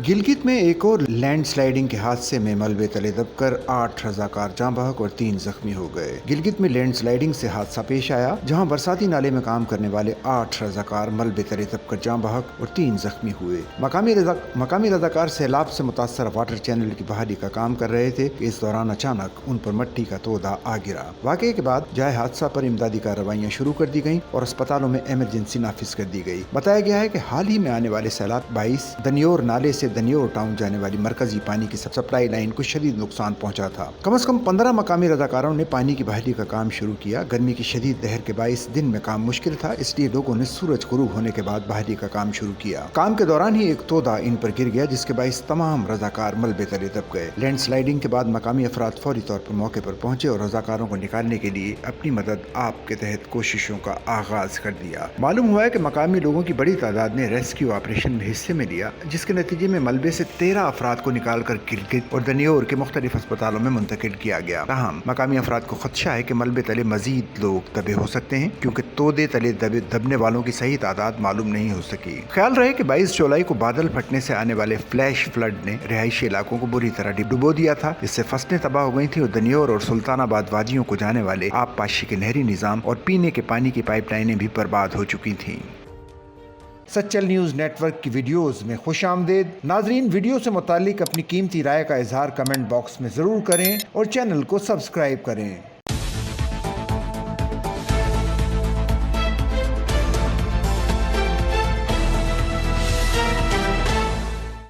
गिलगित में एक और लैंड स्लाइडिंग के हादसे में मलबे तले दबकर 8 रजाकार जाँ बहक और 3 जख्मी हो गए। गिलगित में लैंड स्लाइडिंग से हादसा पेश आया, जहां बरसाती नाले में काम करने वाले 8 रजाकार मलबे तले दबकर जाँ बहक और 3 जख्मी हुए। मकामी रजाकार सैलाब से मुतासर वाटर चैनल की बहाली का काम कर रहे थे। इस दौरान अचानक उन पर मट्टी का तोदा आ गिरा। वाकये के बाद जाए हादसा पर इमदादी कार्रवाइयाँ शुरू कर दी गयी और अस्पतालों में इमरजेंसी नाफिज कर दी गयी। बताया गया है कि हाल ही में आने वाले सैलाब बाईस दनियोर नाले से दनियोर टाउन जाने वाली मरकजी पानी की सप्लाई लाइन को शदीद नुकसान पहुंचा था। कम से कम 15 मकामी रजाकारों ने पानी की बहाली का काम शुरू किया। गर्मी की शदीद लहर के बाईस दिन में काम मुश्किल था, इसलिए लोगों ने सूरज गुरूब होने के बाद बहाली का काम शुरू किया। काम के दौरान ही एक तोदा इन पर गिर गया, जिसके बाईस तमाम रजाकार मलबे तले दब गए। लैंड स्लाइडिंग के बाद मकामी अफराद फौरी तौर पर मौके पर पहुंचे और रजाकारों को निकालने के लिए अपनी मदद आप के तहत कोशिशों का आगाज कर दिया। मालूम हुआ है कि मकामी लोगों की बड़ी तादाद ने रेस्क्यू ऑपरेशन में हिस्से में लिया, जिसके नतीजे में मलबे से 13 अफराद को निकालकर गिलगित और दनियोर के मुख्तलिफ अस्पतालों में मुंतकिल किया गया। ताहम मकामी अफराद को खदशा है कि मलबे तले मजीद लोग दबे हो सकते हैं, क्योंकि तोदे तले दबने वालों की सही तादाद मालूम नहीं हो सकी। ख्याल रहे कि 22 जुलाई को बादल फटने से आने वाले फ्लैश फ्लड ने रिहायशी इलाकों को बुरी तरह डुबो दिया था, जिससे फसलें तबाह हो गई थी और दनियोर और सुल्तानाबाद वादियों को जाने वाले आबपाशी के नहरी निजाम और पीने के पानी की पाइपलाइनें भी बर्बाद हो चुकी थीं। सच्चल न्यूज़ नेटवर्क की वीडियोस में खुशामदीद। नाजरीन, वीडियो से मुतालिक अपनी कीमती राय का इजहार कमेंट बॉक्स में ज़रूर करें और चैनल को सब्सक्राइब करें।